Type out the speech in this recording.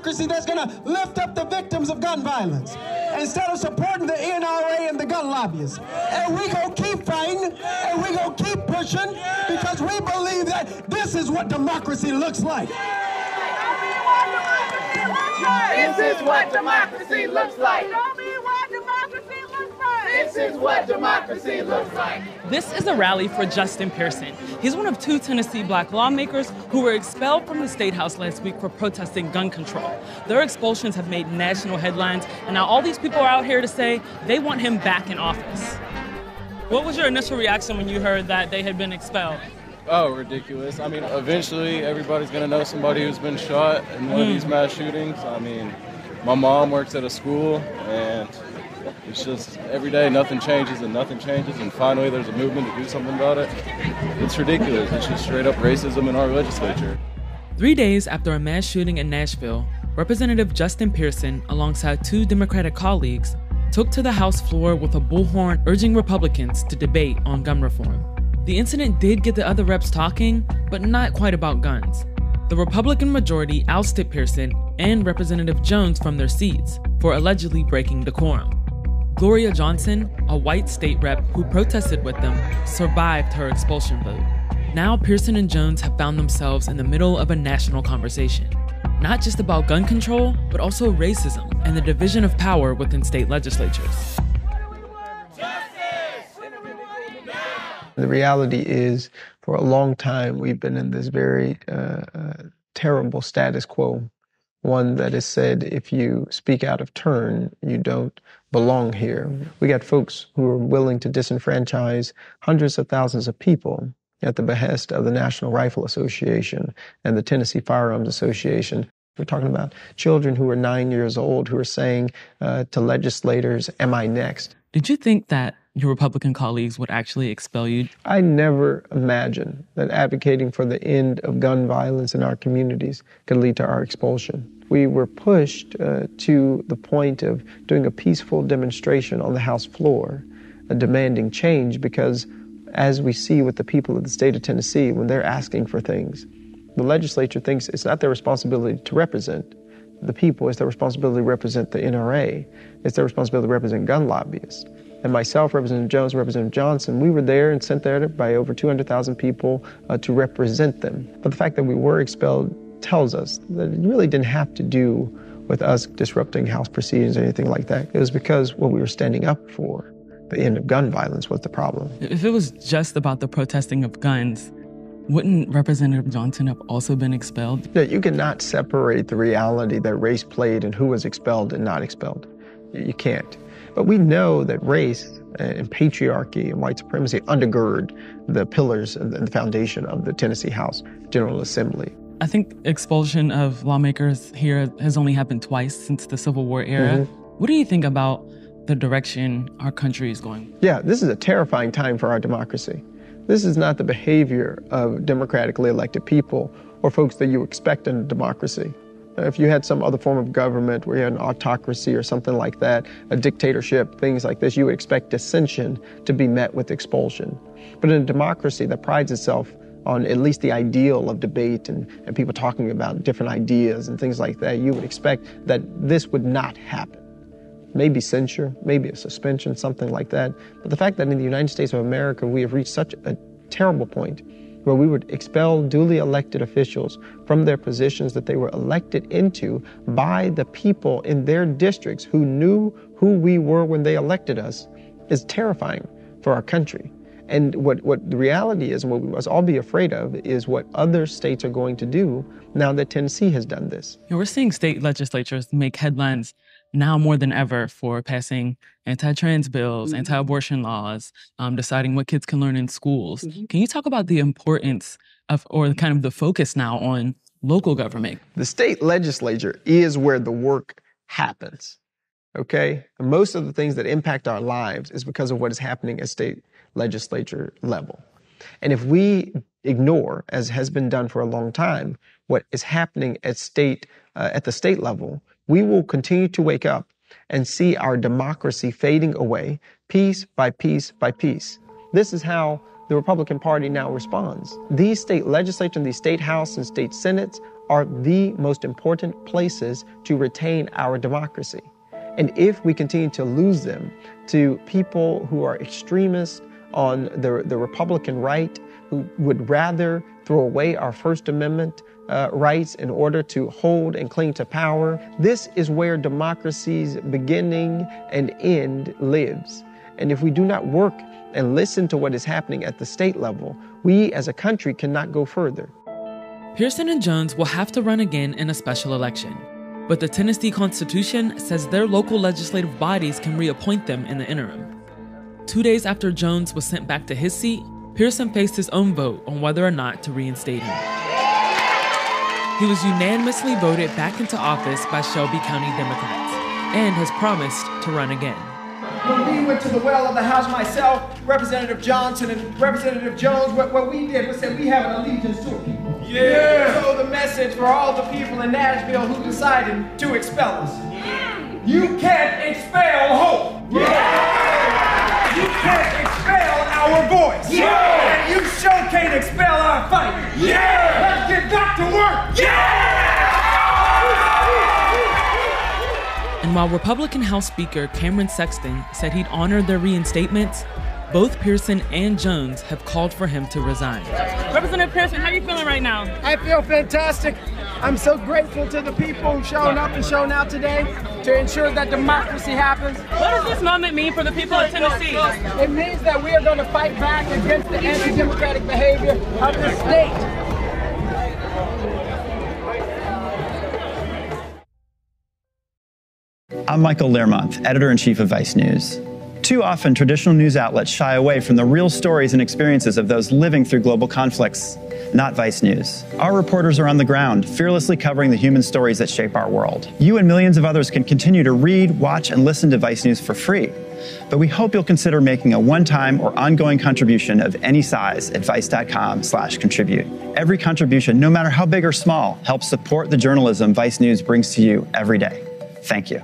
democracy that's going to lift up the victims of gun violence instead of supporting the NRA and the gun lobbyists. And we going to keep fighting, and we going to keep pushing, because we believe that this is what democracy looks like. This is what democracy looks like. Show me what democracy looks like. This is what democracy looks like. This is a rally for Justin Pearson. He's one of 2 Tennessee black lawmakers who were expelled from the State House last week for protesting gun control. Their expulsions have made national headlines, and now all these people are out here to say they want him back in office. What was your initial reaction when you heard that they had been expelled? Oh, ridiculous. I mean, eventually everybody's going to know somebody who's been shot in one of these mass shootings. I mean, my mom works at a school, and it's just every day nothing changes, and finally there's a movement to do something about it. It's ridiculous. It's just straight up racism in our legislature. 3 days after a mass shooting in Nashville, Representative Justin Pearson, alongside 2 Democratic colleagues, took to the House floor with a bullhorn urging Republicans to debate on gun reform. The incident did get the other reps talking, but not quite about guns. The Republican majority ousted Pearson and Representative Jones from their seats for allegedly breaking decorum. Gloria Johnson, a white state rep who protested with them, survived her expulsion vote. Now Pearson and Jones have found themselves in the middle of a national conversation, not just about gun control, but also racism and the division of power within state legislatures. The reality is, for a long time, we've been in this very terrible status quo, one that has said if you speak out of turn, you don't belong here. We got folks who are willing to disenfranchise hundreds of thousands of people at the behest of the National Rifle Association and the Tennessee Firearms Association. We're talking about children who are 9 years old who are saying to legislators, "Am I next?" Did you think that your Republican colleagues would actually expel you? I never imagined that advocating for the end of gun violence in our communities could lead to our expulsion. We were pushed to the point of doing a peaceful demonstration on the House floor, demanding change, because as we see with the people of the state of Tennessee, when they're asking for things, the legislature thinks it's not their responsibility to represent the people, it's their responsibility to represent the NRA, it's their responsibility to represent gun lobbyists. And myself, Representative Jones, Representative Johnson, we were there and sent there by over 200,000 people to represent them. But the fact that we were expelled tells us that it really didn't have to do with us disrupting House proceedings or anything like that. It was because what we were standing up for, the end of gun violence, was the problem. If it was just about the protesting of guns, wouldn't Representative Johnson have also been expelled? Yeah, you cannot separate the reality that race played and who was expelled and not expelled. You can't. But we know that race and patriarchy and white supremacy undergird the pillars and the foundation of the Tennessee House General Assembly. I think expulsion of lawmakers here has only happened twice since the Civil War era. What do you think about the direction our country is going? Yeah, this is a terrifying time for our democracy. This is not the behavior of democratically elected people or folks that you expect in a democracy. If you had some other form of government where you had an autocracy or something like that, a dictatorship, things like this, you would expect dissension to be met with expulsion. But in a democracy that prides itself on at least the ideal of debate and people talking about different ideas and things like that, you would expect that this would not happen. Maybe censure, maybe a suspension, something like that. But the fact that in the United States of America, we have reached such a terrible point where we would expel duly elected officials from their positions that they were elected into by the people in their districts who knew who we were when they elected us, is terrifying for our country. And what the reality is, and what we must all be afraid of, is what other states are going to do now that Tennessee has done this. We're seeing state legislatures make headlines now more than ever for passing anti-trans bills, anti-abortion laws, deciding what kids can learn in schools. Can you talk about the importance of, or kind of the focus now on local government? The state legislature is where the work happens, okay? And most of the things that impact our lives is because of what is happening at state legislature level. And if we ignore, as has been done for a long time, what is happening at the state level, we will continue to wake up and see our democracy fading away piece by piece by piece. This is how the Republican Party now responds. These state legislatures, these state House and state Senates are the most important places to retain our democracy. And if we continue to lose them to people who are extremists on the Republican right, who would rather throw away our First Amendment rights in order to hold and cling to power, this is where democracy's beginning and end lives. And if we do not work and listen to what is happening at the state level, we as a country cannot go further. Pearson and Jones will have to run again in a special election, but the Tennessee Constitution says their local legislative bodies can reappoint them in the interim. 2 days after Jones was sent back to his seat, Pearson faced his own vote on whether or not to reinstate him. He was unanimously voted back into office by Shelby County Democrats and has promised to run again. When we went to the well of the House, myself, Representative Johnson, and Representative Jones, what we did was say we have an allegiance to a people. Yeah! So the message for all the people in Nashville who decided to expel us. You can't expel hope. Yeah! You can't expel our voice. Yeah! And you sure can't expel our fight. Yeah! Let's get back to work. Yeah! And while Republican House Speaker Cameron Sexton said he'd honor their reinstatements, both Pearson and Jones have called for him to resign. Representative Pearson, how are you feeling right now? I feel fantastic. I'm so grateful to the people who've shown up and shown out today to ensure that democracy happens. What does this moment mean for the people of Tennessee? It means that we are going to fight back against the anti-democratic behavior of the state. I'm Michael Learmonth, editor-in-chief of Vice News. Too often, traditional news outlets shy away from the real stories and experiences of those living through global conflicts. Not Vice News. Our reporters are on the ground, fearlessly covering the human stories that shape our world. You and millions of others can continue to read, watch, and listen to Vice News for free. But we hope you'll consider making a one-time or ongoing contribution of any size at vice.com/contribute. Every contribution, no matter how big or small, helps support the journalism Vice News brings to you every day. Thank you.